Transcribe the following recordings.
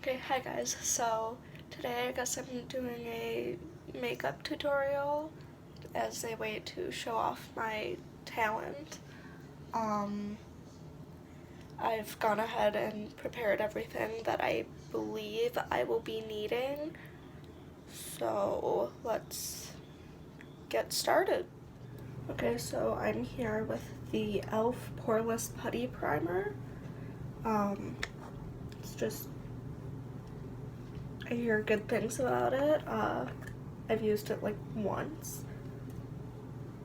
Okay, hi guys. So today I guess I'm doing a makeup tutorial as a way to show off my talent. I've gone ahead and prepared everything that I believe I will be needing. So let's get started. Okay, so I'm here with the e.l.f. Poreless Putty Primer. It's just, I hear good things about it. I've used it like once.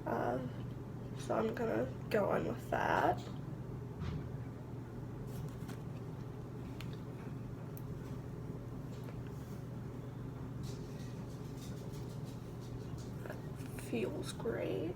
So I'm gonna go in with that. That feels great.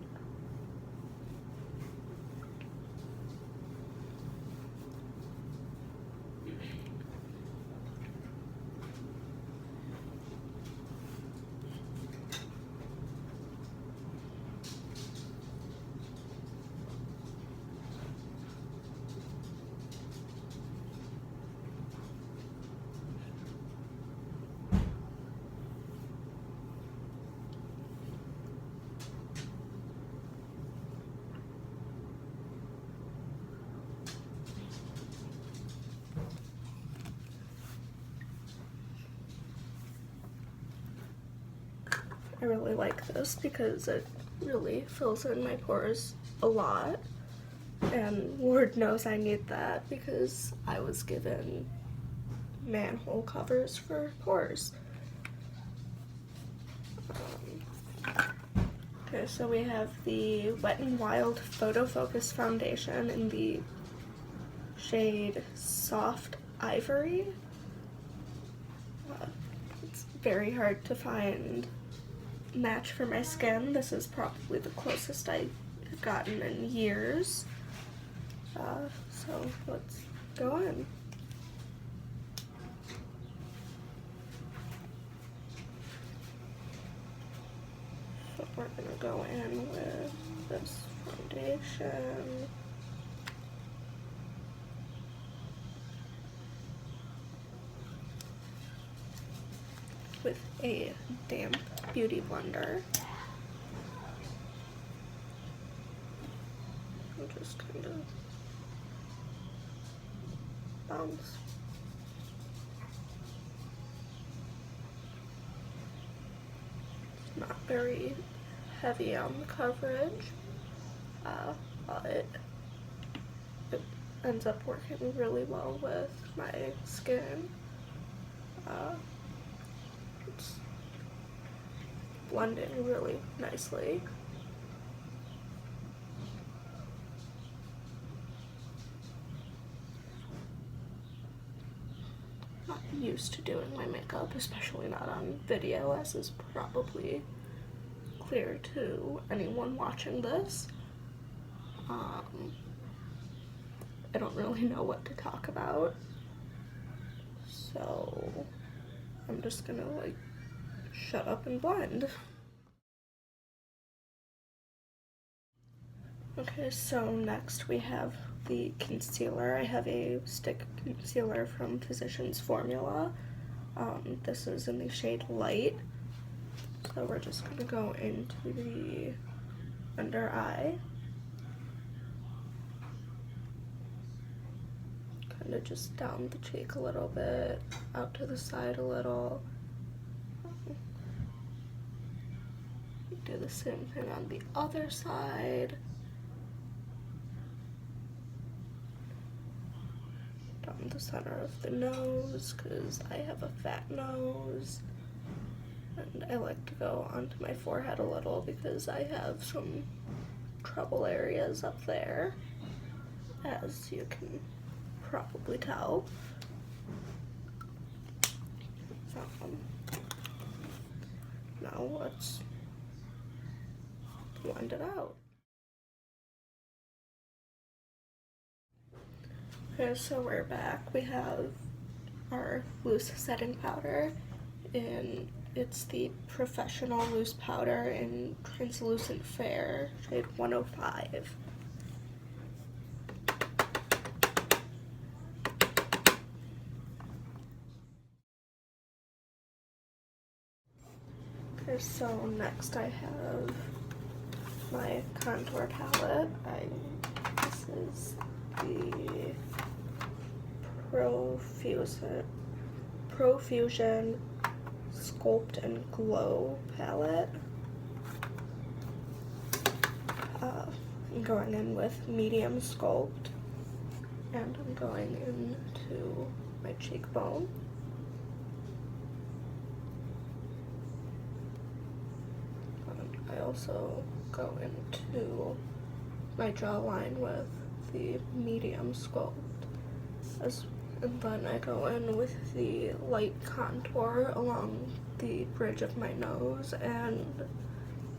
I really like this because it really fills in my pores a lot, and Lord knows I need that because I was given manhole covers for pores. Okay, so we have the Wet n Wild Photo Focus Foundation in the shade Soft Ivory. It's very hard to find match for my skin. This is probably the closest I've gotten in years. So let's go in. So we're gonna go in with this foundation. With a damp beauty blender. I'll just kind of bounce. It's not very heavy on the coverage, but it ends up working really well with my skin. It's blending really nicely. Not used to doing my makeup, especially not on video, as is probably clear to anyone watching this. I don't really know what to talk about, so I'm just gonna like shut up and blend. Okay, so next we have the concealer. I have a stick concealer from Physicians Formula. This is in the shade Light. So we're just gonna go into the under eye. Kind of just down the cheek a little bit, out to the side a little. Do the same thing on the other side. Down the center of the nose, because I have a fat nose. And I like to go onto my forehead a little because I have some trouble areas up there, as you can probably tell. Now let's blend it out. Okay, so we're back. We have our loose setting powder, and it's the Professional Loose Powder in Translucent Fair, shade 105. Okay, so next I have my contour palette. This is the Profusion Sculpt and Glow palette. I'm going in with medium sculpt, and I'm going into my cheekbone. I also go into my jawline with the medium sculpt, and then I go in with the light contour along the bridge of my nose and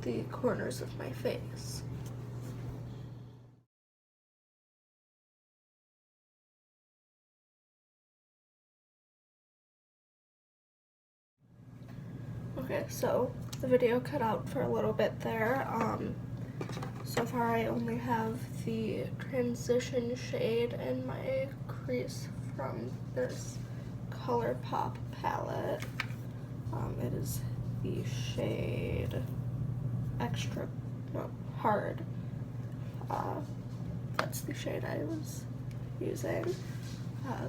the corners of my face. Okay, so the video cut out for a little bit there. So far I only have the transition shade in my crease from this ColourPop palette. It is the shade Hard. That's the shade I was using.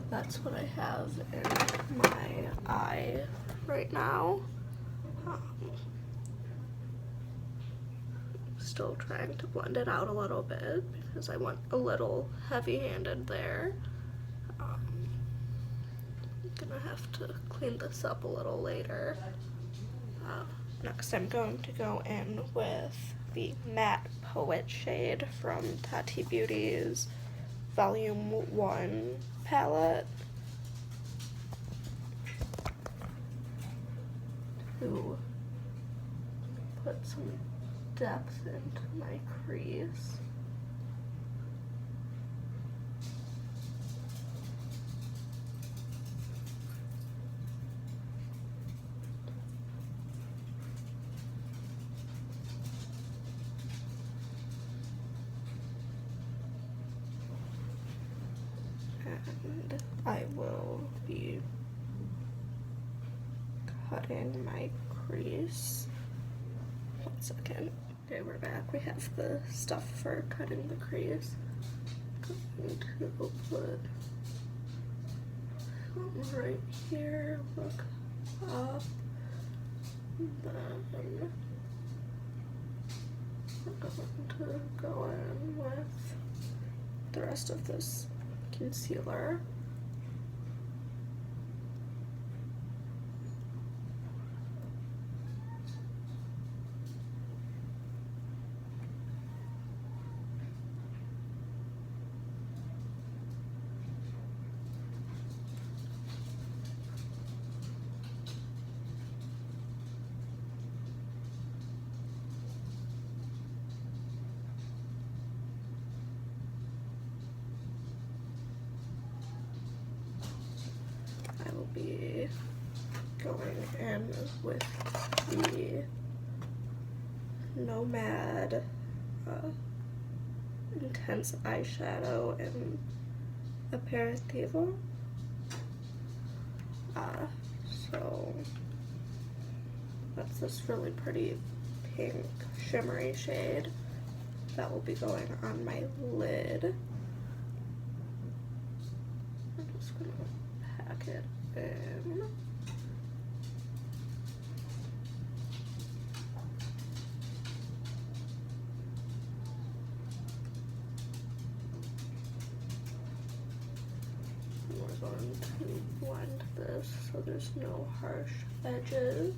That's what I have in my eye right now. Still trying to blend it out a little bit because I went a little heavy-handed there. I'm gonna have to clean this up a little later. Next I'm going to go in with the Matte Poet shade from Tati Beauty's Volume 1 palette to put some depth into my crease. And I will be cutting my crease. 1 second. Okay, we're back. We have the stuff for cutting the crease. I'm going to put some right here, look up, then we're going to go in with the rest of this concealer. I will be going in with the Nomad Intense Eyeshadow in Aperitivo. So that's this really pretty pink shimmery shade that will be going on my lid. I'm just gonna pack it in. We're going to blend this so there's no harsh edges.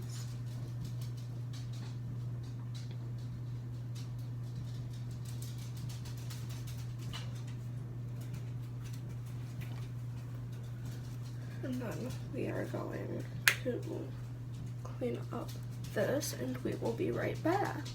And then we are going to clean up this and we will be right back.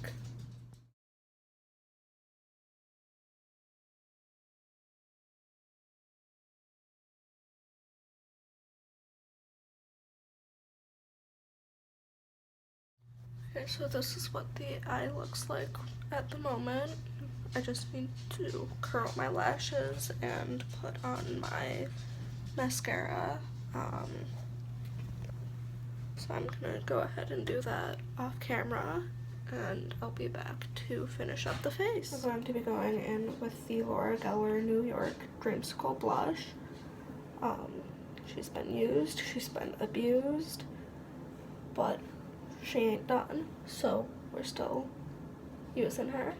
Okay, so this is what the eye looks like at the moment. I just need to curl my lashes and put on my mascara. So So I'm gonna go ahead and do that off camera, and I'll be back to finish up the face. We're going to be going in with the Laura Geller New York Dreamsicle Blush. She's been used, she's been abused, but she ain't done, so we're still using her.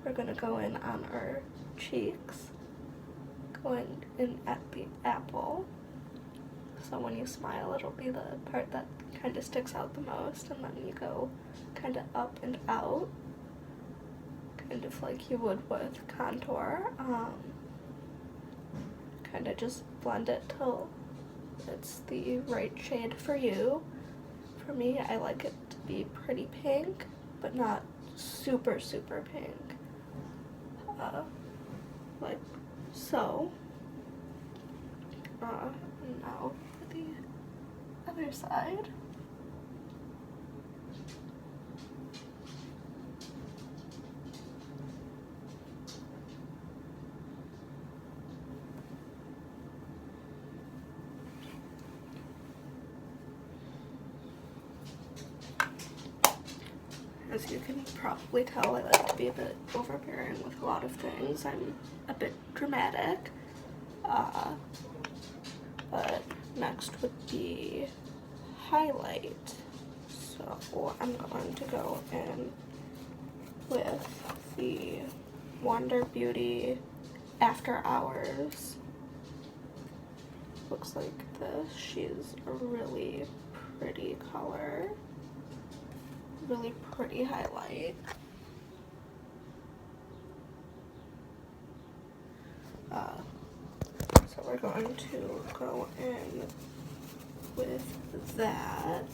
We're gonna go in on our cheeks, going in at the apple. So when you smile, it'll be the part that kind of sticks out the most, and then you go kind of up and out, kind of like you would with contour. Kind of just blend it till it's the right shade for you. For me, I like it to be pretty pink, but not super, super pink. Like so. Now for the other side. As you can probably tell, I like to be a bit overbearing with a lot of things. I'm a bit dramatic. But next would be highlight. So I'm going to go in with the Wonder Beauty After Hours. Looks like this. She's a really pretty color. Really pretty highlight. So we're going to go in with that.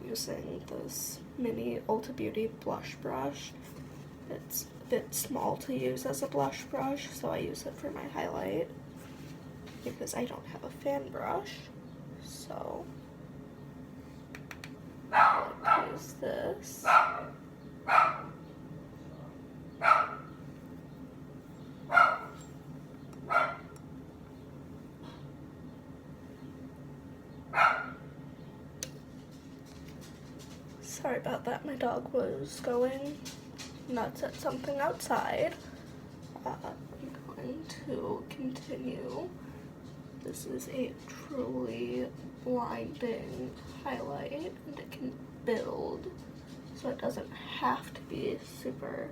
Using this mini Ulta Beauty blush brush. It's a bit small to use as a blush brush, so I use it for my highlight because I don't have a fan brush. So I'll use this. Sorry about that, my dog was going nuts at something outside. I'm going to continue. This is a truly blinding highlight, and it can build, so it doesn't have to be super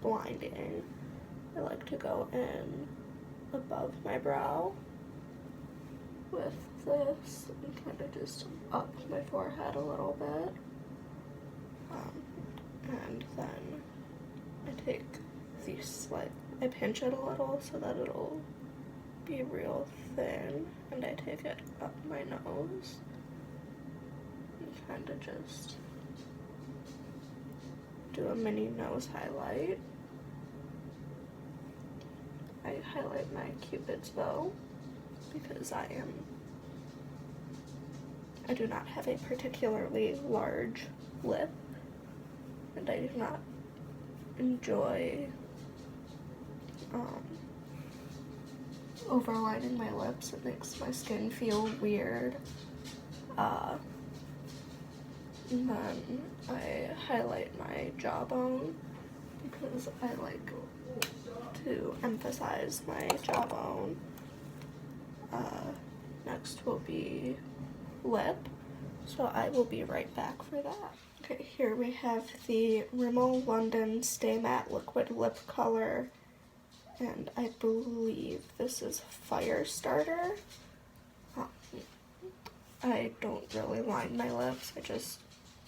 blinding. I like to go in above my brow with this and kind of just up my forehead a little bit. And then I take these, I pinch it a little so that it'll be real thin, and I take it up my nose and kind of just do a mini nose highlight. I highlight my Cupid's bow because I do not have a particularly large lip, and I do not enjoy overlining my lips. It makes my skin feel weird. And then I highlight my jawbone because I like to emphasize my jawbone. Next will be lip, so I will be right back for that. Okay, here we have the Rimmel London Stay Matte Liquid Lip Color, and I believe this is Firestarter. I don't really line my lips, I just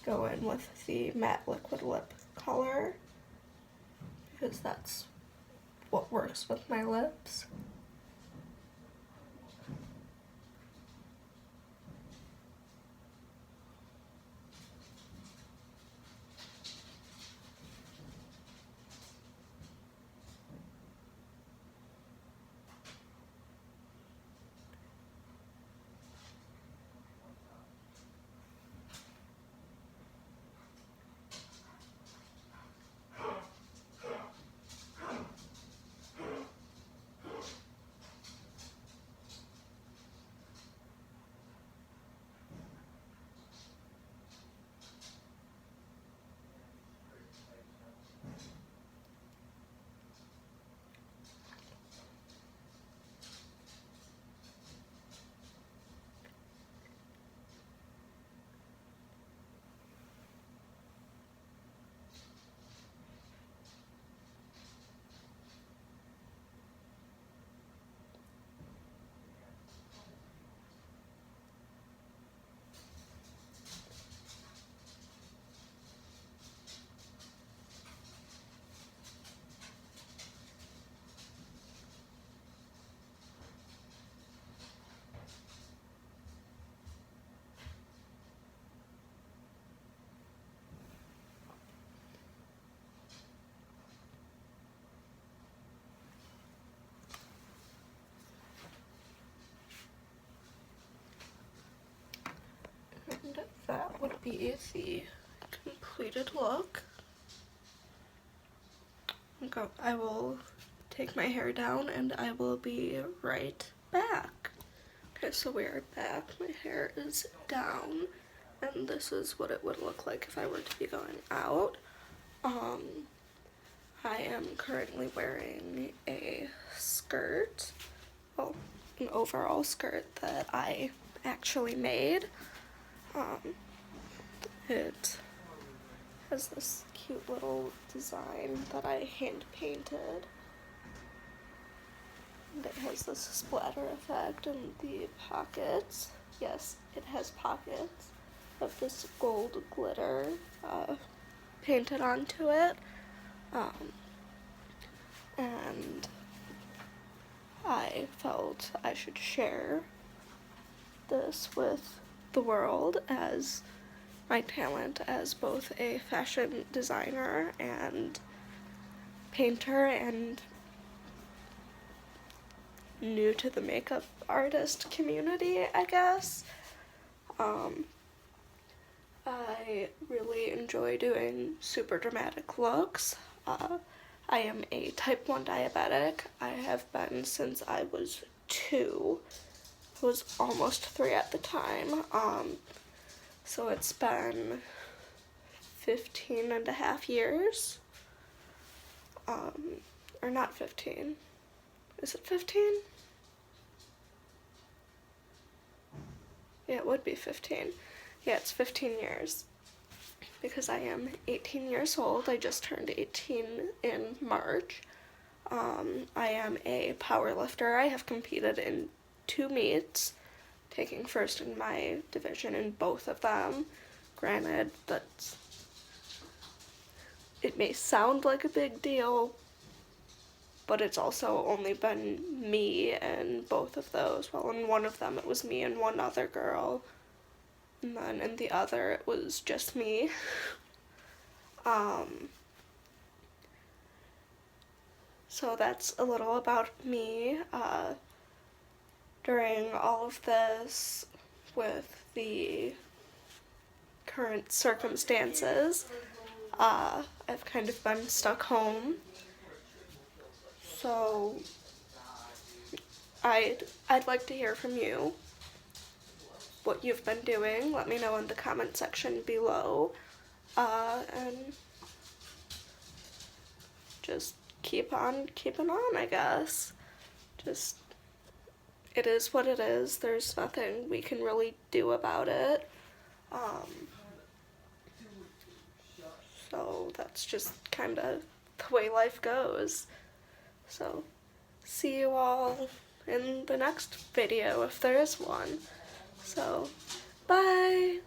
go in with the matte liquid lip color because that's what works with my lips. be the completed look. I will take my hair down and I will be right back. Okay, so we are back. My hair is down and this is what it would look like if I were to be going out. I am currently wearing a skirt, well, an overall skirt that I actually made. It has this cute little design that I hand painted. And it has this splatter effect in the pockets. Yes, it has pockets of this gold glitter painted onto it. And I felt I should share this with the world as my talent as both a fashion designer and painter and new to the makeup artist community, I guess. I really enjoy doing super dramatic looks. I am a type 1 diabetic. I have been since I was 2. I was almost 3 at the time. So it's been 15 and a half years. Or not 15. Is it 15? Yeah, it would be 15. Yeah, it's 15 years. Because I am 18 years old. I just turned 18 in March. I am a power lifter. I have competed in 2 meets, taking first in my division in both of them. Granted, it may sound like a big deal, but it's also only been me in both of those. Well, in one of them it was me and one other girl, and then in the other it was just me. So that's a little about me. During all of this, with the current circumstances, I've kind of been stuck home. So I'd like to hear from you, what you've been doing. Let me know in the comment section below. And just keep on keeping on, I guess. Just, it is what it is. There's nothing we can really do about it. So that's just kind of the way life goes. So see you all in the next video if there is one. So bye!